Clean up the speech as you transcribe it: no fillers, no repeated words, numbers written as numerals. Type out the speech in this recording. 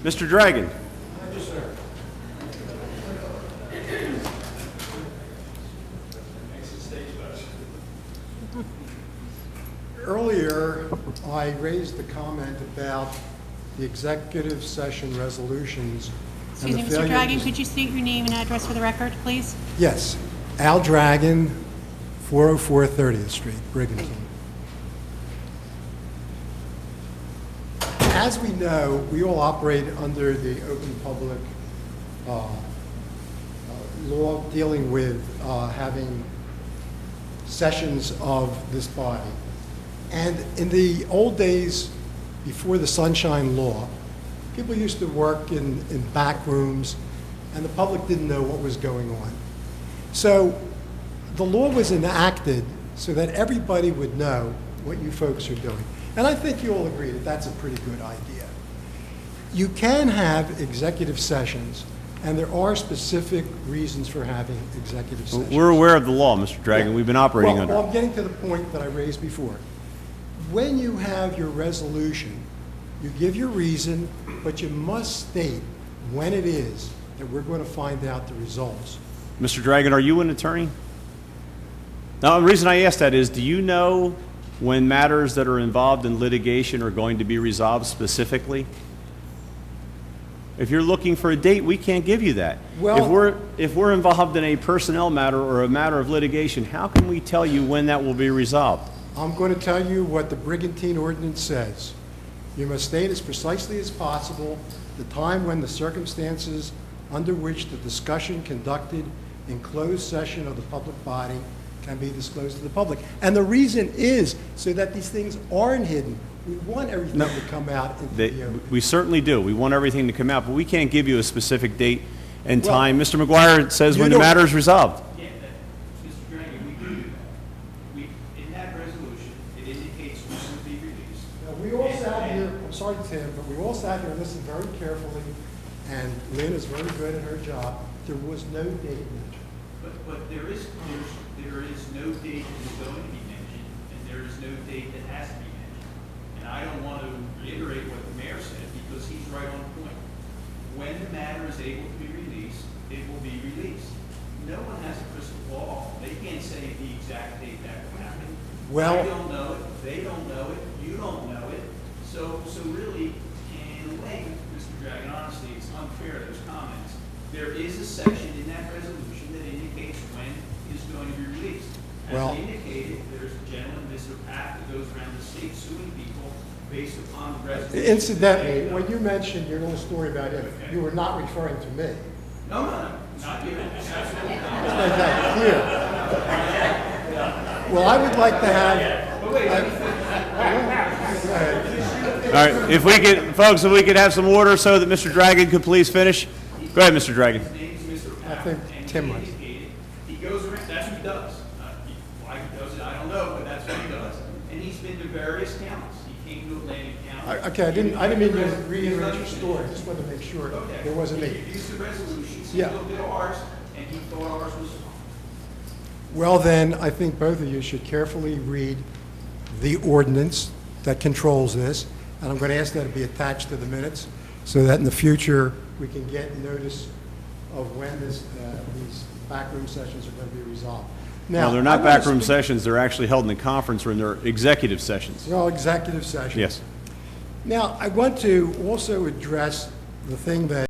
Mr. Dragon. Yes, sir. Earlier, I raised the comment about the executive session resolutions. Excuse me, Mr. Dragon, could you state your name and address for the record, please? Yes. AlDragon, 404 30th Street, Brigantine. As we know, we all operate under the open public law dealing with having sessions of this body. And in the old days, before the Sunshine Law, people used to work in back rooms, and the public didn't know what was going on. So the law was enacted so that everybody would know what you folks are doing. And I think you all agree that that's a pretty good idea. You can have executive sessions, and there are specific reasons for having executive sessions. We're aware of the law, Mr. Dragon. Yeah. We've been operating under Well, it. I'm getting to the point that I raised before. When you have your resolution, you give your reason, but you must state when it is that we're going to find out the results. Mr. Dragon, are you an attorney? Now, the reason I ask that is, do you know when matters that are involved in litigation are going to be resolved specifically? If you're looking for a date, we can't give you that. Well, if we're involved in a personnel matter or a matter of litigation, how can we tell you when that will be resolved? I'm going to tell you what the Brigantine Ordinance says. You must state as precisely as possible the time when the circumstances under which the discussion conducted in closed session of the public body can be disclosed to the public. And the reason is so that these things aren't hidden. We want everything to come out into the open. We certainly do. We want everything to come out, but we can't give you a specific date and time. Mr. McGuire says when the matter is resolved. Yeah, Mr. Dragon, we do that. In that resolution, it indicates when it will be released. Now, we all sat here, I'm sorry, Tim, but we all sat here and listened very carefully, and Lynn is very good at her job. There was no date mentioned. But there is no date that is going to be mentioned, and there is no date that has to be mentioned. And I don't want to reiterate what the mayor said, because he's right on point. When the matter is able to be released, it will be released. No one has a crystal ball. They can't say the exact date that will happen. Well, I don't know it, they don't know it, you don't know it. So really, in a way, Mr. Dragon, honestly, it's unfair, those comments. There is a section in that resolution that indicates when it's going to be released. Well, As indicated, there's a gentleman, Mr. Papp, that goes around the state suing people based upon the resolution. incidentally, when you mentioned your little story about him, you were not referring to me. No, not you. Absolutely not. Let's make that clear. Well, I would like to have. But wait, All right, if we could, folks, if we could have some order so that Mr. Dragon could please finish. Go ahead, Mr. Dragon. his name's Mr. I Papp, think and Tim he might. indicated, he goes around, that's what he does. Why he does it, I don't know, but that's what he does. And he's been to various counties. He came to Atlantic County. Okay, I didn't mean to reiterate your story. I just wanted to make sure Okay. there wasn't He me. used the resolutions, he Yeah. looked at ours, and he thought ours was fine. Well, then, I think both of you should carefully read the ordinance that controls this, and I'm going to ask that it be attached to the minutes so that in the future we can get notice of when these backroom sessions are going to be resolved. Now, No, they're I not wanna backroom speak- sessions. They're actually held in the conference room. They're executive sessions. Well, executive sessions. Yes. Now, I want to also address the thing that